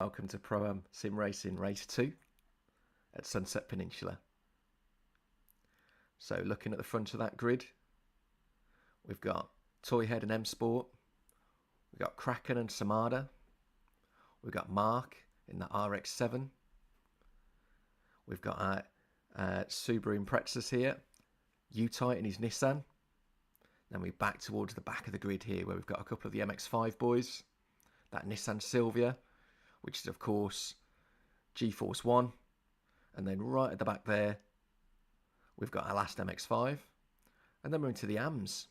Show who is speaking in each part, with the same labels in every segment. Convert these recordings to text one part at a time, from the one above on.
Speaker 1: Welcome to Pro-Am Sim Racing Race 2 at Sunset Peninsula. So looking at the front of that grid, we've got Toyhead and M Sport, we've got Kraken and Samada, we've got Mark in the RX-7, we've got Subaru Imprezas here, U-Type in his Nissan. Then we're back towards the back of the grid here where we've got a couple of the MX-5 boys, that Nissan Silvia, which is of course G-Force 1, and then right at the back there we've got our last MX-5, and then we're into the AMs.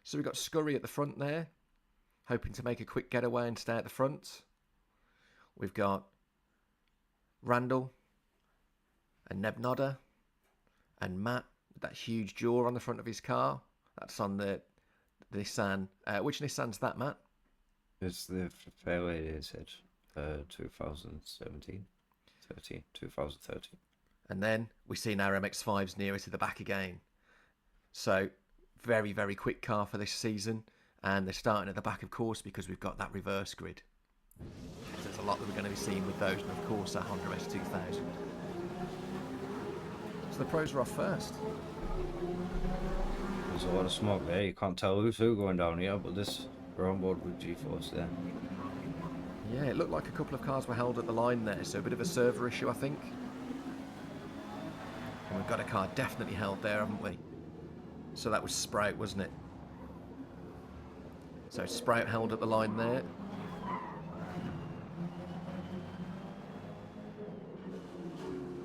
Speaker 1: So we've got Scurry at the front there, hoping to make a quick getaway and stay at the front. We've got Randall and Nebnoda and Matt with that huge jaw on the front of his car. That's on the Nissan. Which Nissan's that, Matt?
Speaker 2: It's the Fairway, is it? 2017, 2013.
Speaker 1: And then we see our MX-5s nearer to the back again. So very, very quick car for this season. And they're starting at the back, of course, because we've got that reverse grid. So there's a lot that we're going to be seeing with those. And of course, that Honda S2000. So the pros are off first.
Speaker 2: There's a lot of smoke there. You can't tell who's who going down here, but we're on board with G-Force there.
Speaker 1: Yeah, it looked like a couple of cars were held at the line there, so a bit of a server issue, I think. And we've got a car definitely held there, haven't we? So that was Sprout, wasn't it? So Sprout held at the line there.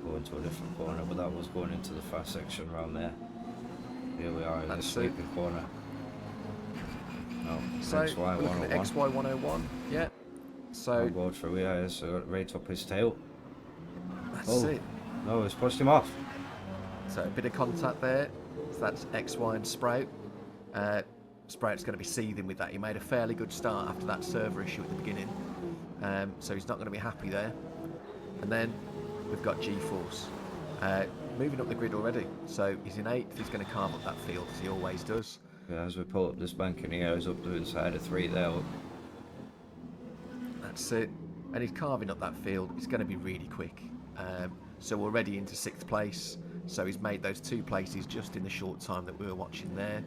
Speaker 2: Going to a different corner, but that was going into the fast section around there. Here we are in the sleeping corner. No,
Speaker 1: so
Speaker 2: XY101.
Speaker 1: XY101, yeah. So
Speaker 2: on board for here, so right up his tail.
Speaker 1: That's it.
Speaker 2: No, it's pushed him off.
Speaker 1: So a bit of contact there. So that's XY and Sprout. Sprout's going to be seething with that. He made a fairly good start after that server issue at the beginning. So he's not going to be happy there. And then we've got G-Force. Moving up the grid already. So he's in 8th. He's going to carve up that field as he always does.
Speaker 2: Yeah, as we pull up this bank in here, he's up to inside of 3 there.
Speaker 1: That's it. And he's carving up that field. It's going to be really quick. So we're already into 6th place. So he's made those 2 places just in the short time that we were watching there.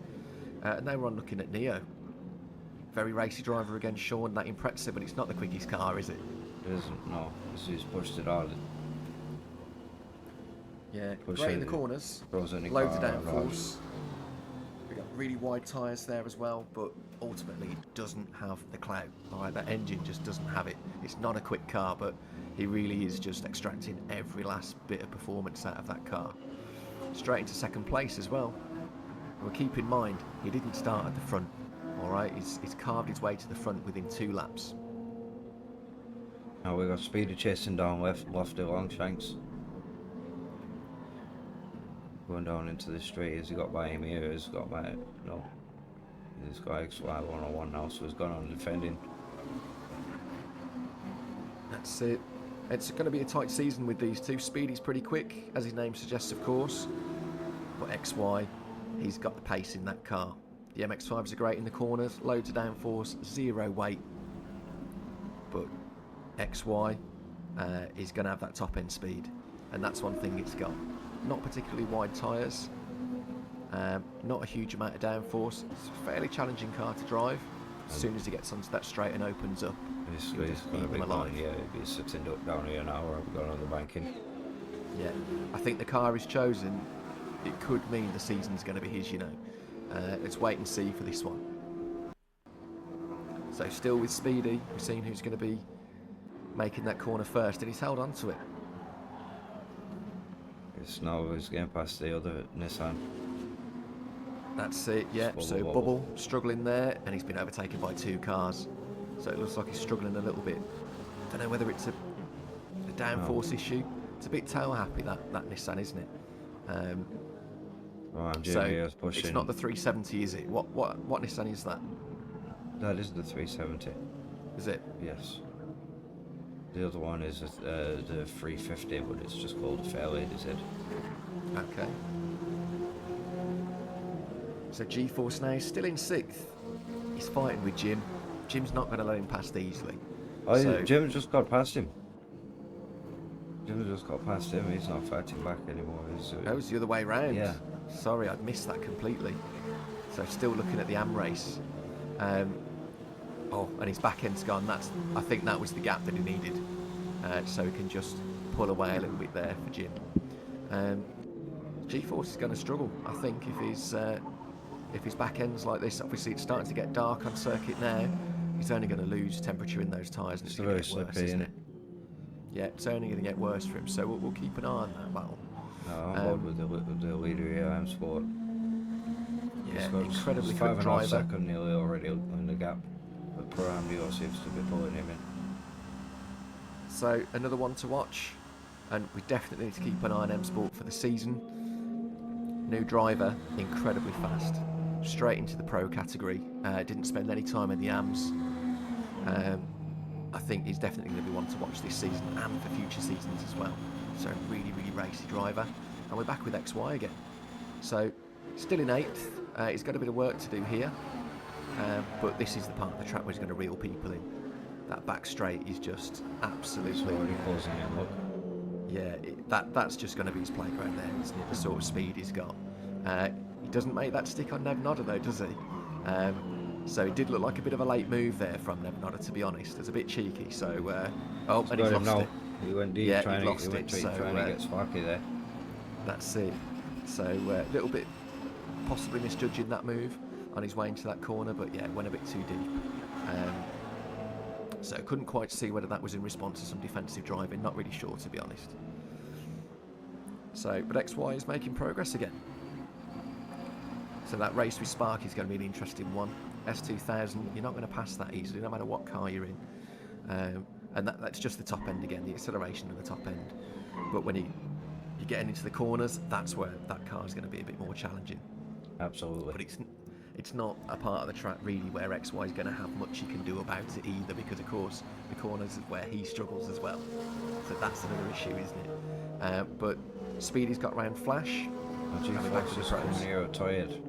Speaker 1: And now we're on looking at Neo. Very racy driver again, Sean. That Impreza, but it's not the quickest car, is it?
Speaker 2: It isn't, no. He's pushed it hard.
Speaker 1: Yeah, great in the corners. Loads of downforce. We've got really wide tyres there as well, but ultimately it doesn't have the clout. Alright, that engine just doesn't have it. It's not a quick car, but he really is just extracting every last bit of performance out of that car. Straight into 2nd place as well. Well, keep in mind, he didn't start at the front. Alright, he's carved his way to the front within 2 laps.
Speaker 2: Now we've got Speedy chasing down left along Shanks. Going down into the straight. Has he got by him here? He's got by it. No. He's got XY101 now, so he's gone on defending.
Speaker 1: That's it. It's going to be a tight season with these two. Speedy's pretty quick, as his name suggests, of course. But XY, he's got the pace in that car. The MX-5s are great in the corners, loads of downforce, 0 weight. But XY is going to have that top end speed, and that's one thing it's got. Not particularly wide tyres, not a huge amount of downforce. It's a fairly challenging car to drive. As soon as he gets onto that straight and opens up,
Speaker 2: he's going to be alive. Yeah, he'll be sitting down here now, or going on the banking.
Speaker 1: Yeah, I think the car is chosen. It could mean the season's going to be his, you know. Let's wait and see for this one. So still with Speedy, we've seen who's going to be making that corner first, and he's held on to it.
Speaker 2: It's now he's getting past the other Nissan.
Speaker 1: That's it, yeah. So Bubble struggling there, and he's been overtaken by 2 cars. So it looks like he's struggling a little bit. Don't know whether it's a downforce issue. It's a bit tail happy, that Nissan, isn't it? So it's not the 370, is it? What Nissan is that?
Speaker 2: That is the 370.
Speaker 1: Is it?
Speaker 2: Yes. The other one is the 350, but it's just called a Fairlady, is it?
Speaker 1: Okay. So G-Force now still in 6th. He's fighting with Jim. Jim's not going to let him past easily.
Speaker 2: Oh,
Speaker 1: So
Speaker 2: Jim just got past him. Jim just got past him. He's not fighting back anymore.
Speaker 1: that was the other way round.
Speaker 2: Yeah.
Speaker 1: Sorry, I'd missed that completely. So still looking at the AM race. Oh, and his back end's gone. I think that was the gap that he needed. So he can just pull away a little bit there for Jim. G-Force is going to struggle, I think, if his back end's like this. Obviously, it's starting to get dark on circuit now. He's only going to lose temperature in those tyres, and it's going to get worse, isn't it? Yeah, it's only going to get worse for him. So we'll keep an eye on that battle.
Speaker 2: No, I'm bored with the leader here. I'm Sport.
Speaker 1: Yeah, incredibly quick
Speaker 2: 5.5
Speaker 1: driver.
Speaker 2: seconds nearly already in the gap. But Paramdio seems to be pulling him in.
Speaker 1: So another one to watch, and we definitely need to keep an eye on M Sport for the season. New driver, incredibly fast, straight into the pro category. Didn't spend any time in the AMs. I think he's definitely going to be one to watch this season and for future seasons as well. So really, really racy driver, and we're back with XY again. So still in 8th. He's got a bit of work to do here, but this is the part of the track where he's going to reel people in. That back straight is just absolutely.
Speaker 2: It's already causing him, look.
Speaker 1: Yeah, that's just going to be his playground there, isn't it? The sort of speed he's got. He doesn't make that stick on Nevnodder though, does he? So it did look like a bit of a late move there from Nevnodder, to be honest. It's a bit cheeky. So, and he's lost it.
Speaker 2: He went deep,
Speaker 1: Yeah,
Speaker 2: trying
Speaker 1: he lost
Speaker 2: to
Speaker 1: it. So
Speaker 2: get Sparky there.
Speaker 1: That's it. So a little bit possibly misjudging that move on his way into that corner, but yeah, went a bit too deep. So couldn't quite see whether that was in response to some defensive driving. Not really sure, to be honest. So, but XY is making progress again. So that race with Spark is going to be an interesting one. S2000, you're not going to pass that easily, no matter what car you're in. And that's just the top end again, the acceleration of the top end. But when you're getting into the corners, that's where that car is going to be a bit more challenging.
Speaker 2: Absolutely.
Speaker 1: But it's not a part of the track really where XY is going to have much he can do about it either, because of course the corners is where he struggles as well. So that's another issue, isn't it? But Speedy's got round Flash.
Speaker 2: G-Force is coming here tired.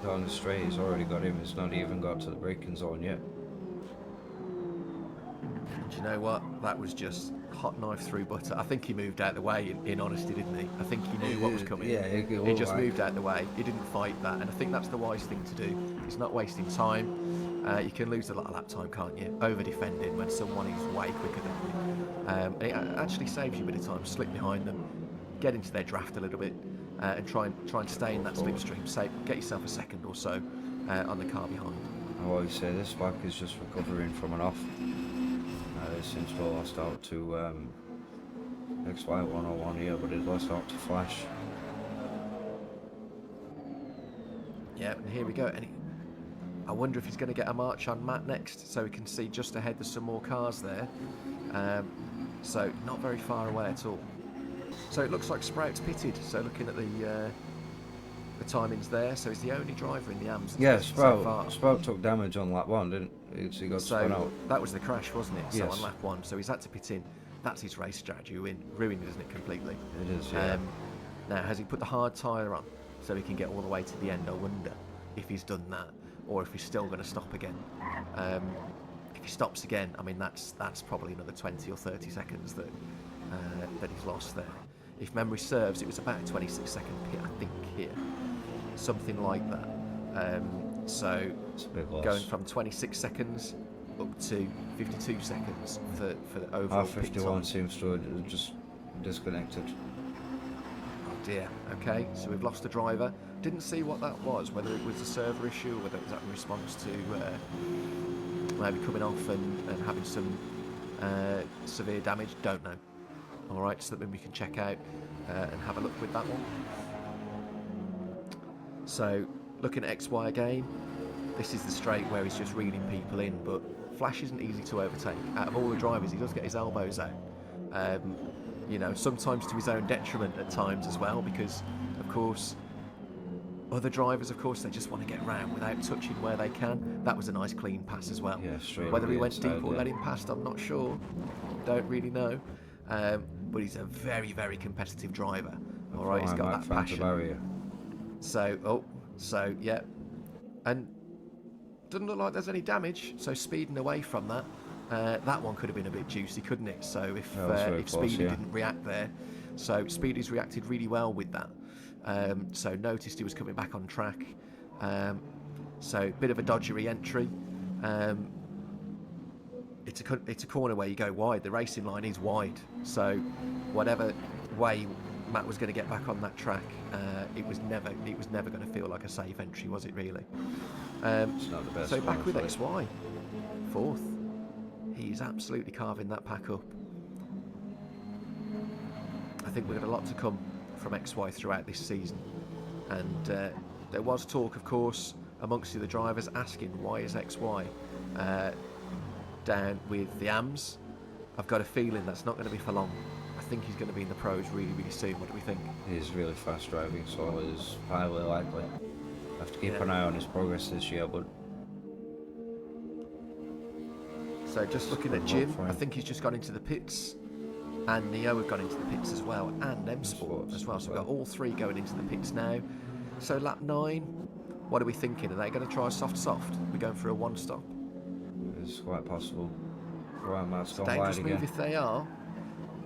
Speaker 2: Down the straight, he's already got him. He's not even got to the braking zone yet.
Speaker 1: Do you know what? That was just hot knife through butter. I think he moved out the way, in honesty, didn't he? I think he knew what was coming.
Speaker 2: Yeah,
Speaker 1: he just moved out the way. He didn't fight that, and I think that's the wise thing to do. It's not wasting time. You can lose a lot of lap time, can't you? Over defending when someone is way quicker than you. It actually saves you a bit of time. Slip behind them, get into their draft a little bit, and try and stay in that slipstream. Say, get yourself a second or so on the car behind.
Speaker 2: I always say this back is just recovering from an off. Since we lost out to XY 101 here, but it lost out to Flash.
Speaker 1: Yeah, and here we go. And I wonder if he's going to get a march on Matt next, so we can see just ahead there's some more cars there. So not very far away at all. So it looks like Sprout's pitted. So looking at the timings there, so he's the only driver in the AMS.
Speaker 2: Yeah,
Speaker 1: Sprout
Speaker 2: took damage on lap 1, didn't he? He got spun out.
Speaker 1: That was the crash, wasn't it?
Speaker 2: Yes.
Speaker 1: So on lap 1, so he's had to pit in. That's his race strategy, ruined, isn't it, completely?
Speaker 2: It is, yeah.
Speaker 1: Now, has he put the hard tyre on so he can get all the way to the end? I wonder if he's done that, or if he's still going to stop again. If he stops again, I mean, that's probably another 20 or 30 seconds that he's lost there. If memory serves, it was about a 26-second pit, I think, here. Something like that. So
Speaker 2: It's a big loss.
Speaker 1: Going from 26 seconds up to 52 seconds for the overall pit time.
Speaker 2: R51 seems to have just disconnected.
Speaker 1: Oh dear. Okay, so we've lost a driver. Didn't see what that was, whether it was a server issue or whether it was in response to maybe coming off and having some severe damage. Don't know. All right, so that we can check out and have a look with that one. So looking at XY again, this is the straight where he's just reeling people in, but Flash isn't easy to overtake. Out of all the drivers, he does get his elbows out. Sometimes to his own detriment at times as well, because of course other drivers, of course, they just want to get round without touching where they can. That was a nice clean pass as well.
Speaker 2: Yeah, straight.
Speaker 1: Whether he went deep or let him past, I'm not sure. Don't really know. But he's a very, very competitive driver. All right, he's got that passion. So yeah, and doesn't look like there's any damage. So speeding away from that, That one could have been a bit juicy, couldn't it? So
Speaker 2: That was very
Speaker 1: if
Speaker 2: close,
Speaker 1: Speedy
Speaker 2: yeah.
Speaker 1: didn't react there, so Speedy's reacted really well with that. So noticed he was coming back on track. So bit of a dodgy re-entry. It's a corner where you go wide. The racing line is wide, so whatever way Matt was going to get back on that track, it was never going to feel like a safe entry, was it really?
Speaker 2: It's not the best.
Speaker 1: So back with XY, fourth. He's absolutely carving that pack up. I think we've got a lot to come from XY throughout this season, and there was talk, of course, amongst the other drivers asking why is XY down with the AMs. I've got a feeling that's not going to be for long. I think he's going to be in the pros really, really soon. What do we think?
Speaker 2: He's really fast driving, so it's highly likely. Have to keep an eye on his progress this year, but.
Speaker 1: So just looking at Jim, I think he's just gone into the pits, and Neo have gone into the pits as well, and M Sport as well. So we've got all three going into the pits now. So lap 9, what are we thinking? Are they going to try a soft? We're going for a one stop.
Speaker 2: It's quite possible. Right, Matt's
Speaker 1: It's a
Speaker 2: gone
Speaker 1: dangerous
Speaker 2: wide
Speaker 1: move
Speaker 2: again.
Speaker 1: if they are.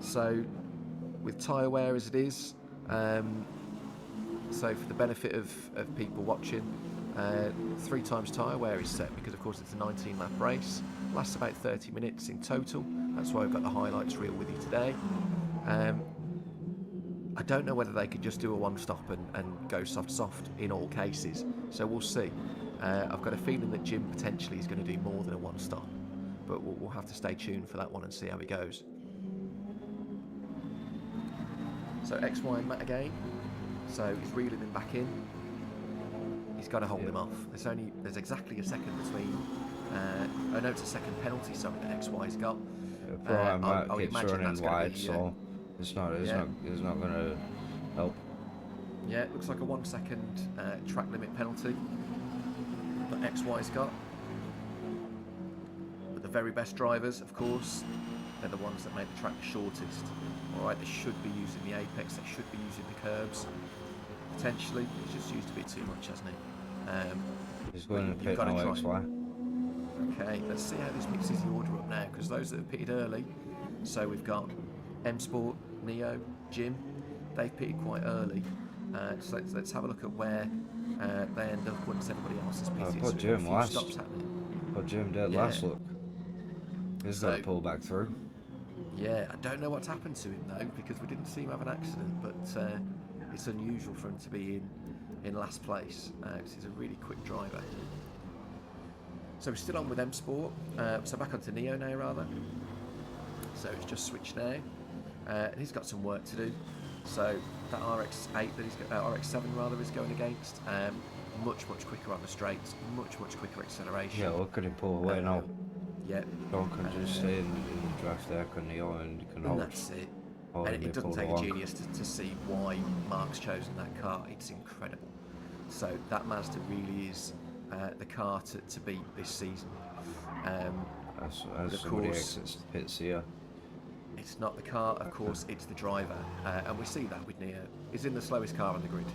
Speaker 1: So with tyre wear as it is, so for the benefit of people watching, 3 times tyre wear is set because of course it's a 19 lap race, lasts about 30 minutes in total. That's why we've got the highlights reel with you today. I don't know whether they could just do a one stop and go soft in all cases, so we'll see. I've got a feeling that Jim potentially is going to do more than a one stop, but we'll have to stay tuned for that one and see how it goes. So XY and Matt again. So he's reeling him back in. He's got to hold him off. There's exactly a second between. I know it's a second penalty, sorry, that XY's got.
Speaker 2: Brian Matt
Speaker 1: I would
Speaker 2: keeps
Speaker 1: imagine
Speaker 2: running
Speaker 1: that's gonna
Speaker 2: wide,
Speaker 1: be,
Speaker 2: so it's not going to help.
Speaker 1: Yeah, it looks like a 1 second track limit penalty that XY's got. But the very best drivers, of course, they're the ones that make the track the shortest. Alright, they should be using the apex, they should be using the curbs. Potentially, he's just used a bit too much, hasn't he?
Speaker 2: He's going to
Speaker 1: you've
Speaker 2: pit
Speaker 1: got to
Speaker 2: now,
Speaker 1: try.
Speaker 2: XY.
Speaker 1: Okay, let's see how this mixes the order up now, because those that have pitted early, so we've got M Sport, Neo, Jim, they've pitted quite early. So let's have a look at where they end up once everybody else has pitted.
Speaker 2: Put
Speaker 1: So
Speaker 2: Jim
Speaker 1: we've got a few
Speaker 2: last.
Speaker 1: stops happening.
Speaker 2: Put Jim dead
Speaker 1: Yeah.
Speaker 2: last, look. He's got to pull back through.
Speaker 1: Yeah, I don't know what's happened to him though, because we didn't see him have an accident, but it's unusual for him to be in last place. He's a really quick driver. So we're still on with M Sport. So back onto Neo now, rather. So it's just switched now. And he's got some work to do. So that RX8 that he's got, RX7 rather, is going against. Much quicker on the straights. Much quicker acceleration.
Speaker 2: Yeah, look at him pull away now.
Speaker 1: Yeah.
Speaker 2: John can just stay in the draft there, can he? And he can
Speaker 1: And
Speaker 2: hold.
Speaker 1: that's it.
Speaker 2: hold
Speaker 1: And
Speaker 2: him,
Speaker 1: it
Speaker 2: he
Speaker 1: doesn't
Speaker 2: pulled
Speaker 1: take a
Speaker 2: along.
Speaker 1: genius to see why Mark's chosen that car. It's incredible. So that Mazda really is the car to beat this season.
Speaker 2: As
Speaker 1: of
Speaker 2: somebody
Speaker 1: course,
Speaker 2: exits the pits here.
Speaker 1: it's not the car, of course, it's the driver. And we see that with Neo. He's in the slowest car on the grid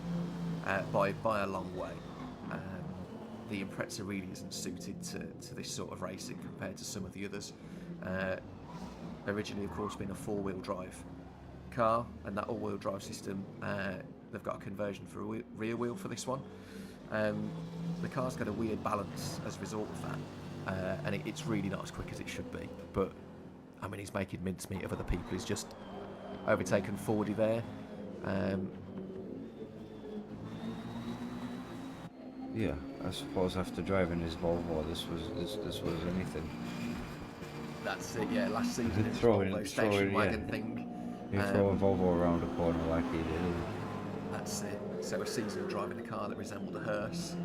Speaker 1: by a long way. The Impreza really isn't suited to this sort of racing compared to some of the others. Originally, of course, being a four-wheel drive car, and that all-wheel drive system, they've got a conversion for a rear wheel for this one. The car's got a weird balance as a result of that, and it's really not as quick as it should be. But I mean, he's making mincemeat of other people. He's just overtaken 40 there.
Speaker 2: Yeah, I suppose after driving his Volvo, this was anything.
Speaker 1: That's it. Yeah, last season it was
Speaker 2: Throwing-
Speaker 1: Volvo station
Speaker 2: throwing,
Speaker 1: wagon
Speaker 2: yeah.
Speaker 1: thing.
Speaker 2: You throw a Volvo around a corner like he did.
Speaker 1: That's it. So a season driving a car that resembled a hearse,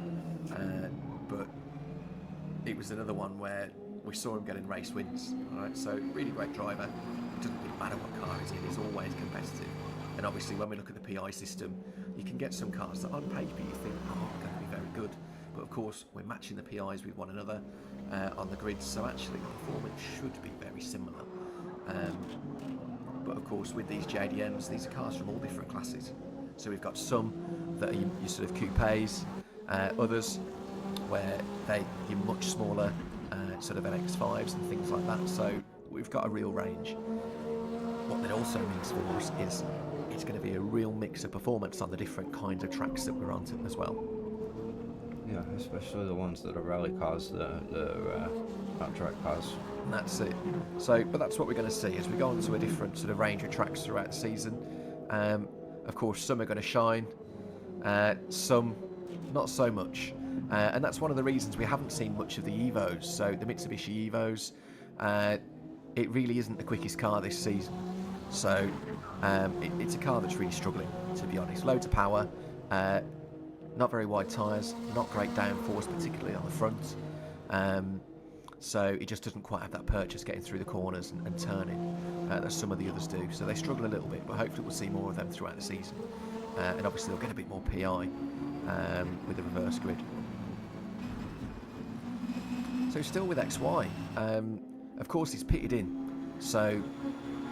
Speaker 1: but it was another one where we saw him getting race wins. All right, so really great driver. It doesn't really matter what car he's in; he's always competitive. And obviously, when we look at the PI system, you can get some cars that on paper you think, oh, they're going to be very good, but of course we're matching the PIs with one another on the grid, so actually the performance should be very similar. But of course, with these JDMs, these are cars from all different classes. So we've got some that are your sort of coupes, others where you're much smaller sort of NX5s and things like that. So we've got a real range. What that also means for us is it's going to be a real mix of performance on the different kinds of tracks that we're on as well.
Speaker 2: Yeah, especially the ones that are rally cars, the not track cars.
Speaker 1: And that's it. So, but that's what we're going to see as we go on to a different sort of range of tracks throughout the season. Of course, some are going to shine, some not so much. And that's one of the reasons we haven't seen much of the Evos. So the Mitsubishi Evos, it really isn't the quickest car this season. So it's a car that's really struggling, to be honest. Loads of power, not very wide tyres, not great downforce, particularly on the front. So it just doesn't quite have that purchase getting through the corners and turning that some of the others do. So they struggle a little bit, but hopefully we'll see more of them throughout the season. And obviously they'll get a bit more PI with the reverse grid. So still with XY, of course he's pitted in. So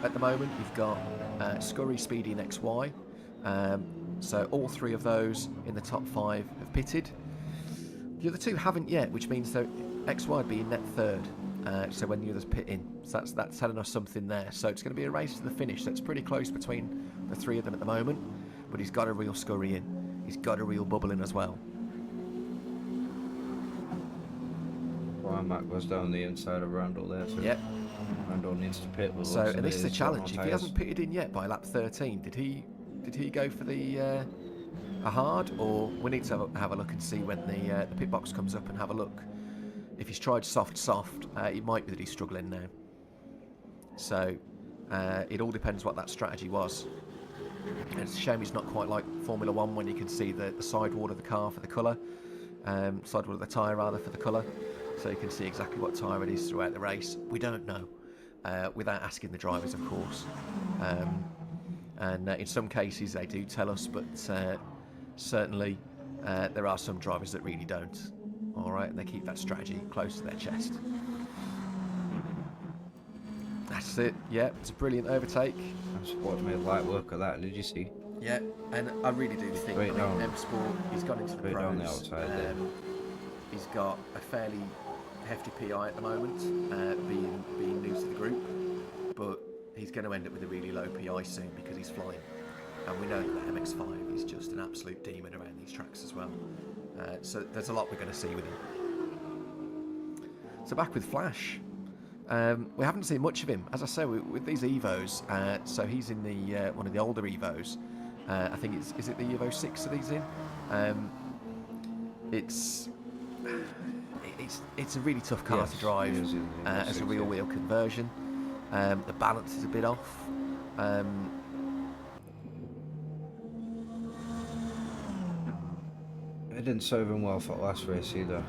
Speaker 1: at the moment you've got Scurry, Speedy and XY. So all three of those in the top 5 have pitted. The other two haven't yet, which means that XY would be in net third. So when the others pit in, so that's telling us something there. So it's going to be a race to the finish. So it's pretty close between the three of them at the moment. But he's got a real Scurry in. He's got a real bubble in as well.
Speaker 2: Brian Mack goes down the inside of Randall there too.
Speaker 1: Yep.
Speaker 2: Randall needs to pit.
Speaker 1: So and this is a challenge. If he hasn't pitted in yet by lap 13, did he go for the a hard, or we need to have a look and see when the pit box comes up and have a look. If he's tried soft, it might be that he's struggling now. So it all depends what that strategy was. And it's a shame he's not quite like Formula 1 when you can see the sidewall of the car for the colour, sidewall of the tyre rather for the colour, so you can see exactly what tyre it is throughout the race. We don't know, without asking the drivers, of course. And in some cases they do tell us, but certainly there are some drivers that really don't. Alright, and they keep that strategy close to their chest. That's it, yeah, it's a brilliant overtake.
Speaker 2: Sport made light work of that, did you see?
Speaker 1: Yeah, and I really do think M Sport, he's gone into the pros.
Speaker 2: Down the outside there.
Speaker 1: He's got a fairly hefty PI at the moment, being new to the group, but he's going to end up with a really low PI soon because he's flying. And we know that the MX-5 is just an absolute demon around these tracks as well. So there's a lot we're going to see with him. So back with Flash. We haven't seen much of him, as I say, with these Evos. So he's in the one of the older Evos. I think is it the Evo 6 that he's in? It's a really tough car to drive as a real wheel conversion. The balance is a bit off.
Speaker 2: It didn't serve him well for the last race either.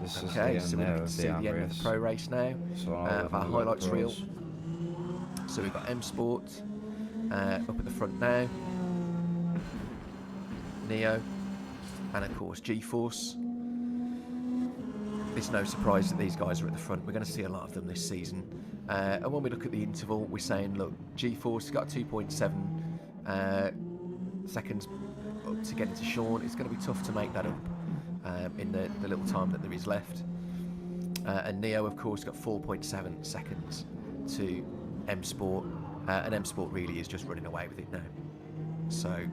Speaker 2: This
Speaker 1: Okay,
Speaker 2: is
Speaker 1: so
Speaker 2: the
Speaker 1: we
Speaker 2: end
Speaker 1: can see the end of the pro race now.
Speaker 2: So
Speaker 1: Of our highlights reel. So we've got M Sport up at the front now, Neo, and of course G-Force. It's no surprise that these guys are at the front. We're going to see a lot of them this season. And when we look at the interval, we're saying, look, G-Force has got 2.7 seconds up to get into Sean. It's going to be tough to make that up in the little time that there is left. And Neo, of course, got 4.7 seconds to M Sport, and M Sport really is just running away with it now. So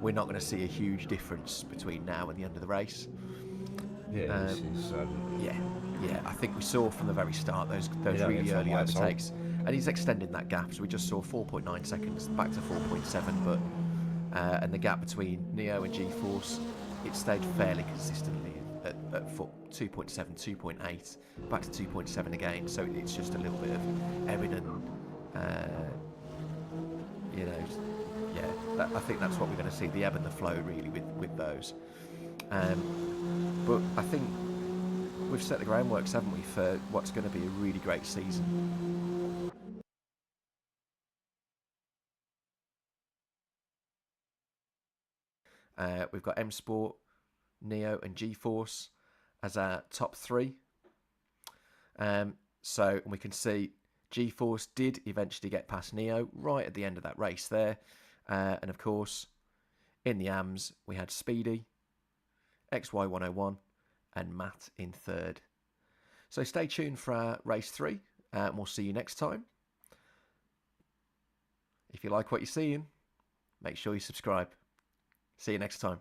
Speaker 1: we're not going to see a huge difference between now and the end of the race.
Speaker 2: Yeah, this is,
Speaker 1: yeah. I think we saw from the very start those really early overtakes, and he's extending that gap. So we just saw 4.9 seconds back to 4.7, but and the gap between Neo and G-Force, it stayed fairly consistently at 2.7, 2.8, back to 2.7 again. So it's just a little bit of evident, I think that's what we're going to see, the ebb and the flow really with those. But I think we've set the groundworks, haven't we, for what's going to be a really great season. We've got M Sport, Neo and G-Force as our top 3. So we can see G-Force did eventually get past Neo right at the end of that race there. And of course, in the AMs, we had Speedy, XY101 and Matt in third. So stay tuned for race 3, and we'll see you next time. If you like what you're seeing, make sure you subscribe. See you next time.